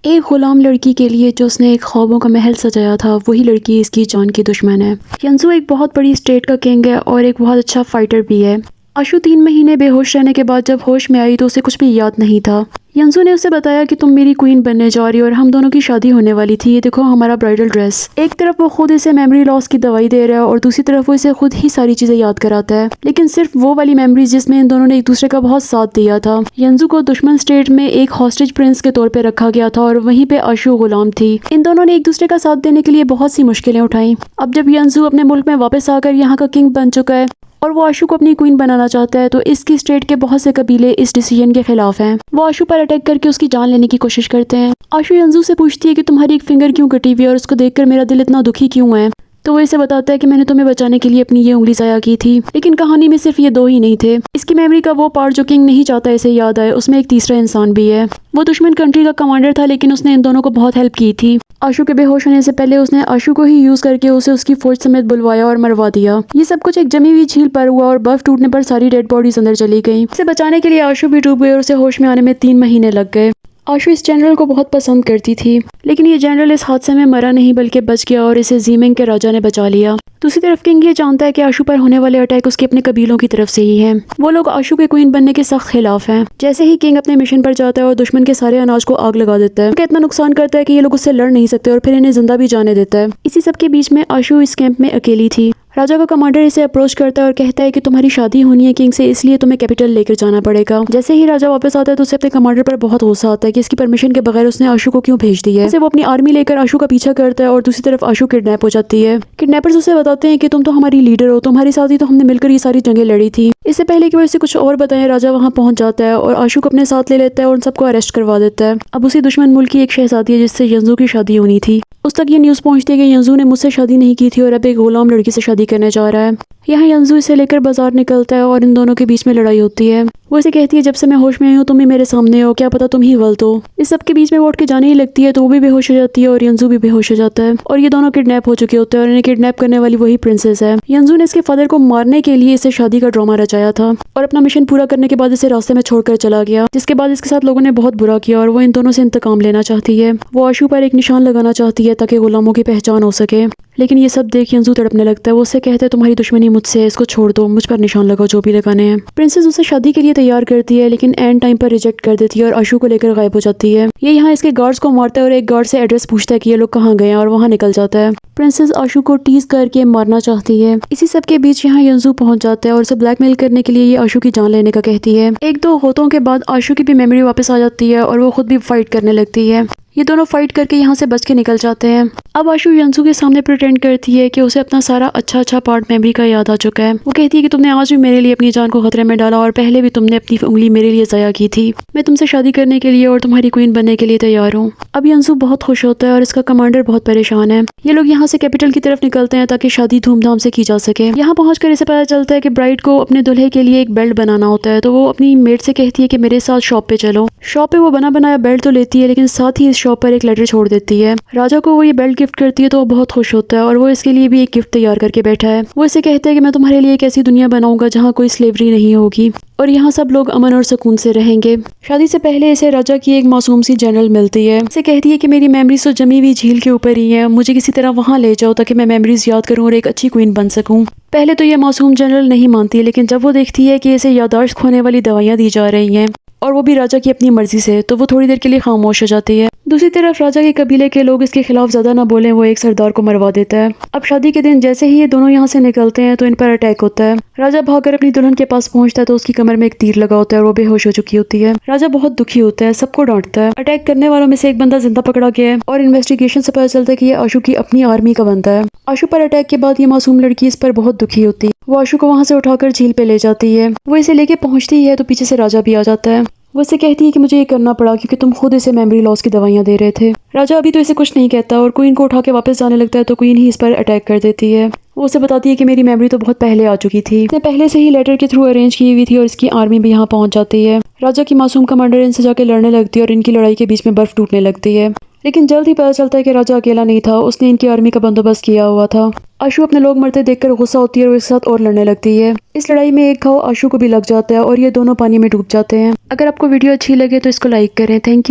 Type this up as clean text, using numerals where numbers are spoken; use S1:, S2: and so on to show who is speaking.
S1: एक गुलाम लड़की के लिए जो उसने एक ख्वाबों का महल सजाया था, वही लड़की इसकी जान की दुश्मन है। यंजू एक बहुत बड़ी स्टेट का किंग है और एक बहुत अच्छा फाइटर भी है। आशु 3 महीने बेहोश रहने के बाद जब होश में आई तो उसे कुछ भी याद नहीं था। यंजू ने उसे बताया कि तुम मेरी क्वीन बनने जा रही हो और हम दोनों की शादी होने वाली थी। ये देखो हमारा ब्राइडल ड्रेस। एक तरफ वो खुद इसे मेमोरी लॉस की दवाई दे रहा है और दूसरी तरफ वो इसे खुद ही सारी चीजें याद कराता है, लेकिन सिर्फ वो वाली मेमोरीज जिसमें इन दोनों ने एक दूसरे का बहुत साथ दिया था। यंजू को दुश्मन स्टेट में एक हॉस्टेज प्रिंस के तौर पे रखा गया था और वहीं पे आशु गुलाम थी। इन दोनों ने एक दूसरे का साथ देने के लिए बहुत सी मुश्किलें उठाई। अब जब यंजू अपने मुल्क में वापस आकर यहाँ का किंग बन चुका है और वो आशु को अपनी क्वीन बनाना चाहता है, तो इसकी स्टेट के बहुत से कबीले इस डिसीजन के खिलाफ हैं। वो आशु पर अटैक करके उसकी जान लेने की कोशिश करते हैं। आशु यंजू से पूछती है कि तुम्हारी एक फिंगर क्यों कटी हुई है और उसको देखकर मेरा दिल इतना दुखी क्यों है। तो वो इसे बताता है कि मैंने तुम्हें बचाने के लिए अपनी ये उंगली ज़ाया की थी, लेकिन कहानी में सिर्फ ये 2 ही नहीं थे। इसकी मेमोरी का वो पार्ट जो किंग नहीं चाहता इसे याद आए, उसमें एक तीसरा इंसान भी है। वो दुश्मन कंट्री का कमांडर था, लेकिन उसने इन दोनों को बहुत हेल्प की थी। आशु के बेहोश होने से पहले उसने आशु को ही यूज करके उसे उसकी फौज समेत बुलवाया और मरवा दिया। ये सब कुछ एक जमी हुई झील पर हुआ और बर्फ टूटने पर सारी डेड बॉडीज अंदर चली गई। इसे बचाने के लिए आशु भी डूब गई और उसे होश में आने में 3 महीने लग गए। आशु इस जनरल को बहुत पसंद करती थी, लेकिन ये जनरल इस हादसे में मरा नहीं बल्कि बच गया और इसे जीमिंग के राजा ने बचा लिया। दूसरी तरफ किंग ये जानता है कि आशु पर होने वाले अटैक उसके अपने कबीलों की तरफ से ही है। वो लोग आशु के क्वीन बनने के सख्त खिलाफ हैं। जैसे ही किंग अपने मिशन पर जाता है और दुश्मन के सारे अनाज को आग लगा देता है, उनका इतना नुकसान करता है कि ये लोग उससे लड़ नहीं सकते और फिर इन्हें जिंदा भी जाने देता है। इसी सब के बीच में आशु इस कैंप में अकेली थी। राजा का कमांडर इसे अप्रोच करता है और कहता है कि तुम्हारी शादी होनी है किंग से, इसलिए तुम्हें कैपिटल लेकर जाना पड़ेगा। जैसे ही राजा वापस आता है तो उसे अपने कमांडर पर बहुत गुस्सा आता है कि इसकी परमिशन के बगैर उसने आशु को क्यों भेज दिया है। उसे वो अपनी आर्मी लेकर आशु का पीछा करता है और दूसरी तरफ आशु किडनैप हो जाती है। किडनैपर्स उसे बताते हैं कि तुम तो हमारी लीडर हो, तुम्हारे साथ ही तो हमने मिलकर ये सारी जंगें लड़ी थी। इससे पहले कि वो इसे कुछ और बताएं, राजा वहाँ पहुंच जाता है और आशु को अपने साथ ले लेता है और उन सबको अरेस्ट करवा देता है। अब उसी दुश्मन मुल्क की एक शहजादी है जिससे यंजू की शादी होनी थी। उस तक ये न्यूज़ पहुंचती है कि यंजू ने मुझसे शादी नहीं की थी और अब एक गुलाम लड़की से शादी करने जा रहा है। यहाँ यंजू इसे लेकर बाजार निकलता है और इन दोनों के बीच में लड़ाई होती है। वो इसे कहती है जब से मैं होश में आई हूँ तुम ही मेरे सामने हो, क्या पता तुम ही गलत हो। इस सब के बीच में वो उठ के जाने ही लगती है तो वो भी बेहोश हो जाती है और यंजू भी बेहोश हो जाता है और ये दोनों किडनैप हो चुके होते हैं और इन्हें किडनैप करने वाली वही प्रिंसेस है। यंजू ने इसके फादर को मारने के लिए इसे शादी का ड्रामा रचाया था और अपना मिशन पूरा करने के बाद इसे रास्ते में छोड़कर चला गया, जिसके बाद इसके साथ लोगों ने बहुत बुरा किया और वो इन दोनों से इंतकाम लेना चाहती है। वो आशु पर एक निशान लगाना चाहती है ताकि गुलामों की पहचान हो सके, लेकिन ये सब देख यंजू तड़पने लगता है। वो उससे कहता है तुम्हारी दुश्मनी मुझसे है, इसको छोड़ दो, मुझ पर निशान लगाओ जो भी लगाने हैं। प्रिंसेस उसे शादी के लिए तैयार करती है, लेकिन एंड टाइम पर रिजेक्ट कर देती है और आशु को लेकर गायब हो जाती है। ये यहाँ इसके गार्ड्स को मारता है और एक गार्ड से एड्रेस पूछता है कि ये लोग कहाँ गए हैं और वहाँ निकल जाता है। प्रिंसेस आशु को टीज करके मारना चाहती है। इसी सब के बीच यहाँ यंजू पहुंच जाता है और उसे ब्लैकमेल करने के लिए ये आशु की जान लेने का कहती है। 1-2 गोतों के बाद आशु की भी मेमोरी वापस आ जाती है और वो खुद भी फाइट करने लगती है। ये दोनों फाइट करके यहाँ से बच के निकल जाते हैं। अब आशु यंजू के सामने प्रिटेंड करती है कि उसे अपना सारा अच्छा पार्ट मेमोरी का याद आ चुका है। वो कहती है कि तुमने आज भी मेरे लिए अपनी जान को खतरे में डाला और पहले भी तुमने अपनी उंगली मेरे लिए ज़ाया की थी। मैं तुमसे शादी करने के लिए और तुम्हारी क्वीन बनने के लिए तैयार हूँ। अब यंजू बहुत खुश होता है और इसका कमांडर बहुत परेशान है। ये लोग यहाँ से कैपिटल की तरफ निकलते हैं ताकि शादी धूमधाम से की जा सके। यहाँ पहुंचकर इसे पता चलता है कि ब्राइड को अपने दुल्हे के लिए एक बेल्ट बनाना होता है, तो वो अपनी मेड से कहती है कि मेरे साथ शॉप पे चलो। शॉप पे वो बना बनाया बेल्ट तो लेती है, लेकिन साथ ही इस शॉप पर एक लेटर छोड़ देती है। राजा को वो ये बेल्ट गिफ्ट करती है तो वो बहुत खुश होता है और वो इसके लिए भी एक गिफ्ट तैयार करके बैठा है। वो इसे कहता है कि मैं तुम्हारे लिए एक ऐसी दुनिया बनाऊंगा जहाँ कोई स्लेवरी नहीं होगी और यहाँ सब लोग अमन और सुकून से रहेंगे। शादी से पहले इसे राजा की एक मासूम सी जनरल मिलती है। इसे कहती है कि मेरी मेमोरीज तो जमी हुई झील के ऊपर ही है, मुझे किसी तरह वहाँ ले जाओ ताकि मैं मेमोरीज याद करूँ और एक अच्छी क्वीन बन सकूँ। पहले तो ये मासूम जनरल नहीं मानती, लेकिन जब वो देखती है कि इसे याददाश्त खोने वाली दवाइयाँ दी जा रही हैं और वो भी राजा की अपनी मर्जी से, तो वो थोड़ी देर के लिए खामोश हो जाती है। दूसरी तरफ राजा के कबीले के लोग इसके खिलाफ ज्यादा ना बोलें, वो एक सरदार को मरवा देता है। अब शादी के दिन जैसे ही ये दोनों यहाँ से निकलते हैं तो इन पर अटैक होता है। राजा भागकर अपनी दुल्हन के पास पहुंचता है तो उसकी कमर में एक तीर लगा होता है और वो बेहोश हो चुकी होती है। राजा बहुत दुखी होता है, सबको डांटता है। अटैक करने वालों में से एक बंदा जिंदा पकड़ा गया है और इन्वेस्टिगेशन से पता चलता है कि ये आशु की अपनी आर्मी का बंदा है। आशु पर अटैक के बाद ये मासूम लड़की इस पर बहुत दुखी होती है। वो आशु को वहाँ से उठाकर झील पे ले जाती है। वो इसे लेके पहुंचती है तो पीछे से राजा भी आ जाता है। वो इसे कहती है कि मुझे ये करना पड़ा क्योंकि तुम खुद इसे मेमोरी लॉस की दवाइयाँ दे रहे थे। राजा अभी तो इसे कुछ नहीं कहता और क्वीन को उठा के वापस जाने लगता है तो क्वीन ही इस पर अटैक कर देती है। वो उसे बताती है कि मेरी मेमोरी तो बहुत पहले आ चुकी थी, इसने पहले से ही लेटर के थ्रू अरेंज की हुई थी और इसकी आर्मी भी यहाँ पहुँच जाती है। राजा की मासूम कमांडर इनसे जाके लड़ने लगती है और इनकी लड़ाई के बीच में बर्फ टूटने लगती है, लेकिन जल्द ही पता चलता है कि राजा अकेला नहीं था, उसने इनकी आर्मी का बंदोबस्त किया हुआ था। आशु अपने लोग मरते देखकर गुस्सा होती है और उसके साथ और लड़ने लगती है। इस लड़ाई में एक घाव आशु को भी लग जाता है और ये दोनों पानी में डूब जाते हैं। अगर आपको वीडियो अच्छी लगे तो इसको लाइक करें। Thank you.